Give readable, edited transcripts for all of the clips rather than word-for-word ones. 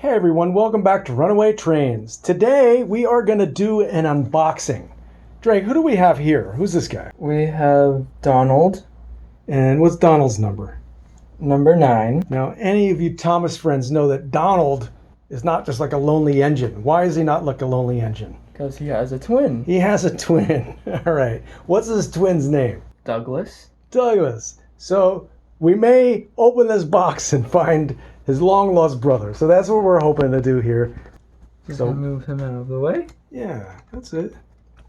Hey everyone, welcome back to Runaway Trains. Today we are going to do an unboxing. Drake, who do we have here? Who's this guy? We have Donald. And what's Donald's number? Number 9. Now, any of you Thomas friends know that Donald is not just like a lonely engine. Why is he not like a lonely engine? Because he has a twin. He has a twin. All right. What's his twin's name? Douglas. Douglas. So we may open this box and find his long-lost brother. So that's what we're hoping to do here. Just gonna move him out of the way. Yeah, that's it.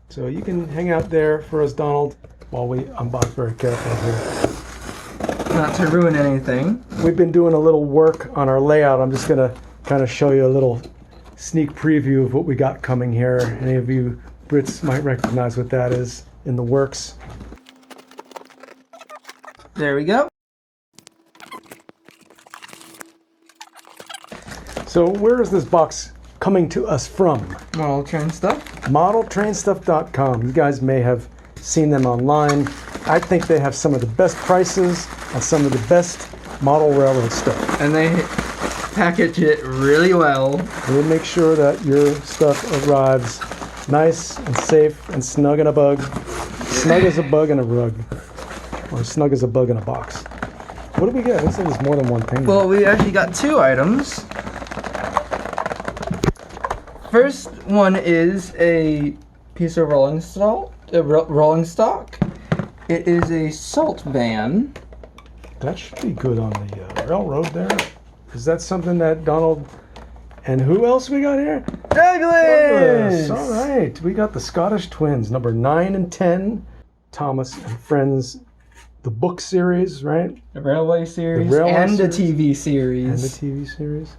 So you can hang out there for us, Donald, while we unbox very carefully here. Not to ruin anything. We've been doing a little work on our layout. I'm just going to kind of show you a little sneak preview of what we got coming here. Any of you Brits might recognize what that is in the works. There we go. So where is this box coming to us from? Model train stuff. ModelTrainStuff.com. You guys may have seen them online. I think they have some of the best prices and some of the best model railroad stuff. And they package it really well. We'll make sure that your stuff arrives nice and safe and snug in a bug. Snug as a bug in a rug. Or snug as a bug in a box. What do we get? Looks like there's more than one thing. Well, we actually got 2 items. First one is a piece of rolling stock. It is a salt van. That should be good on the railroad there. Is that something that Donald... And who else we got here? Douglas! All right. We got the Scottish Twins, number 9 and 10. Thomas and Friends, the book series, right? The Railway series The Railway and the series. TV series. And the TV series.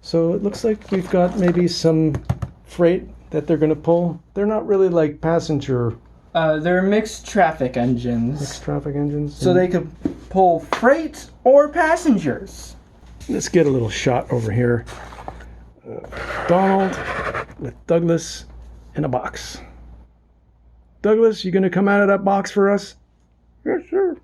So it looks like we've got maybe some freight that they're going to pull. They're not really like passenger... They're mixed traffic engines. Mixed traffic engines. So they could pull freight or passengers. Let's get a little shot over here. Donald with Douglas in a box. Douglas, you going to come out of that box for us? Yes, sir.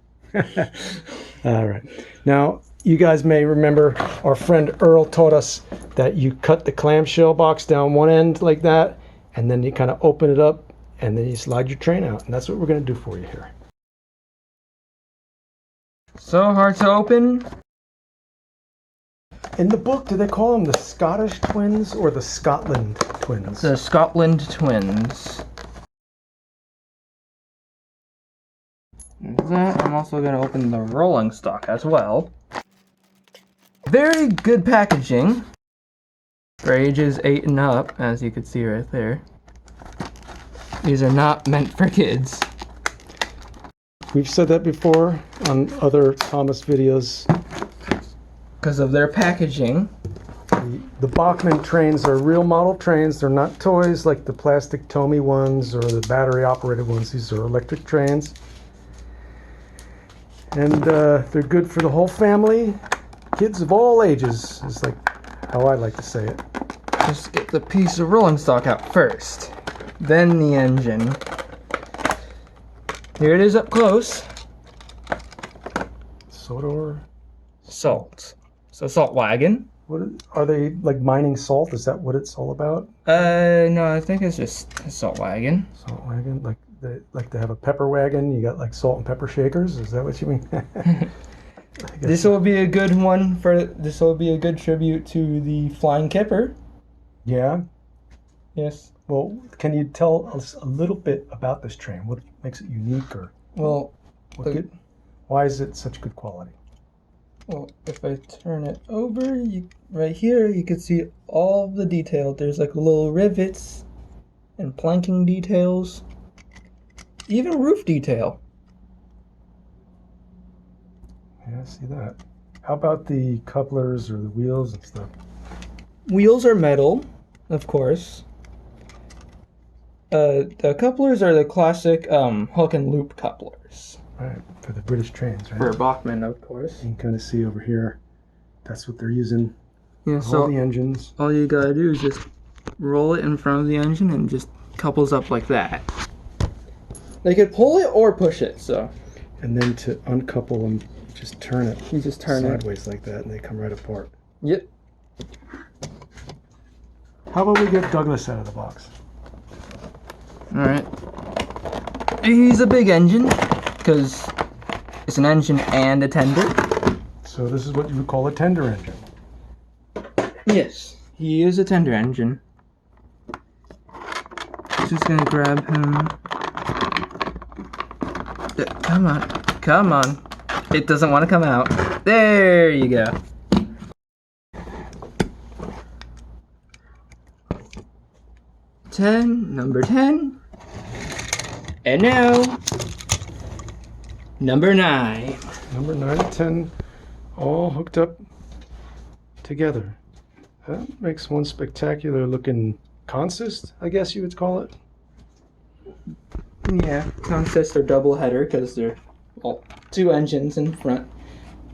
All right. Now, you guys may remember our friend Earl taught us that you cut the clamshell box down one end like that, and then you kind of open it up, and then you slide your train out. And that's what we're going to do for you here. So hard to open. In the book, do they call them the Scottish twins or the Scotland twins? The Scotland twins. That, I'm also going to open the rolling stock as well. Very good packaging. For ages 8 and up, as you can see right there. These are not meant for kids. We've said that before on other Thomas videos. Because of their packaging. The Bachmann trains are real model trains. They're not toys like the plastic Tomy ones or the battery operated ones. These are electric trains. And they're good for the whole family. Kids of all ages is like how I like to say it. Just get the piece of rolling stock out first. Then the engine. Here it is up close. Sodor. Salt. So salt wagon. What are they like mining salt? Is that what it's all about? No, I think it's just a salt wagon. Salt wagon, like they have a pepper wagon. You got like salt and pepper shakers. Is that what you mean? This will be a good one for. This will be a good tribute to the Flying Kipper. Yeah. Yes. Well, can you tell us a little bit about this train? What makes it unique, or why is it such good quality? Well, if I turn it over, right here, you can see all the detail. There's like little rivets and planking details, even roof detail. Yeah, I see that. How about the couplers or the wheels and stuff? Wheels are metal, of course. The couplers are the classic hook and loop couplers. Right, for the British trains, right? For Bachmann, of course. You can kind of see over here, that's what they're using. Yeah, All the engines. All you gotta do is just roll it in front of the engine and just couples up like that. They could pull it or push it, so. And then to uncouple them, just turn it. You just turn sideways like that, and they come right apart. Yep. How about we get Douglas out of the box? Alright. He's a big engine, because it's an engine and a tender. So this is what you would call a tender engine. Yes, he is a tender engine. Just gonna grab him. Come on, come on. It doesn't want to come out. There you go. Number 10. And now, number 9. Number 9 and 10 all hooked up together. That makes one spectacular looking consist, I guess you would call it. Yeah, consist or double header because they're two engines in front.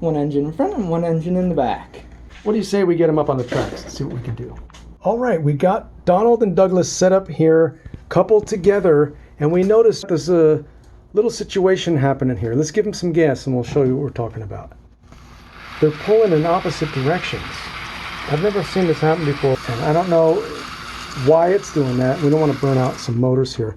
One engine in front and one engine in the back. What do you say we get them up on the tracks and see what we can do? All right, we got Donald and Douglas set up here, coupled together, and we noticed there's a little situation happening here. Let's give them some gas and we'll show you what we're talking about. They're pulling in opposite directions. I've never seen this happen before, and I don't know why it's doing that. We don't want to burn out some motors here.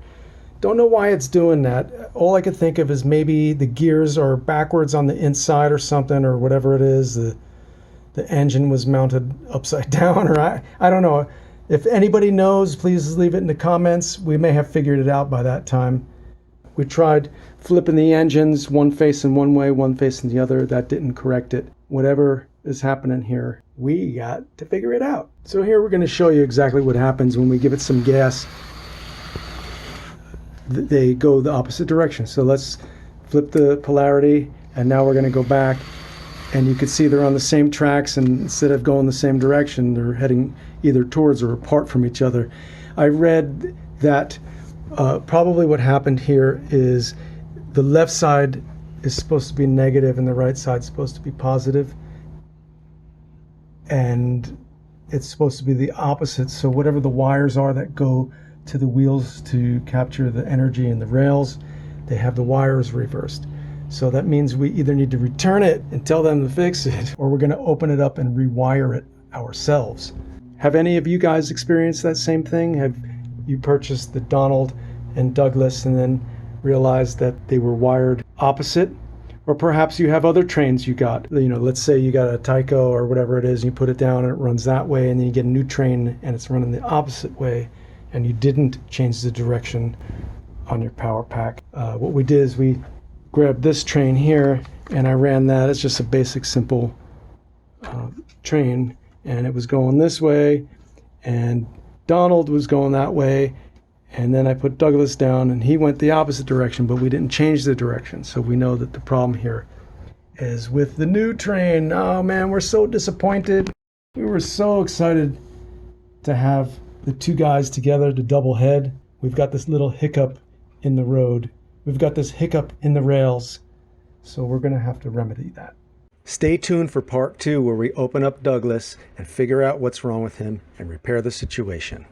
Don't know why it's doing that. All I could think of is maybe the gears are backwards on the inside or something, or whatever it is. The engine was mounted upside down, or I don't know. If anybody knows, please leave it in the comments. We may have figured it out by that time. We tried flipping the engines, one facing one way, one facing the other. That didn't correct it. Whatever is happening here, we got to figure it out. So here we're going to show you exactly what happens when we give it some gas. They go the opposite direction. So let's flip the polarity, and now we're going to go back, and you can see they're on the same tracks, and instead of going the same direction, they're heading either towards or apart from each other. I read that probably what happened here is the left side is supposed to be negative and the right side is supposed to be positive, and it's supposed to be the opposite. So whatever the wires are that go to the wheels to capture the energy in the rails, they have the wires reversed. So that means we either need to return it and tell them to fix it, or we're going to open it up and rewire it ourselves. Have any of you guys experienced that same thing? Have you purchased the Donald and Douglas and then realized that they were wired opposite? Or perhaps you have other trains you got. You know, let's say you got a Tyco or whatever it is, and you put it down and it runs that way, and then you get a new train and it's running the opposite way, and you didn't change the direction on your power pack. What we did is we grabbed this train here, and I ran that. It's just a basic, simple train, and it was going this way, and Donald was going that way, and then I put Douglas down, and he went the opposite direction, but we didn't change the direction. So we know that the problem here is with the new train. Oh man, we're so disappointed. We were so excited to have the two guys together to double head. We've got this little hiccup in the road. We've got this hiccup in the rails. So we're going to have to remedy that. Stay tuned for part 2, where we open up Douglas and figure out what's wrong with him and repair the situation.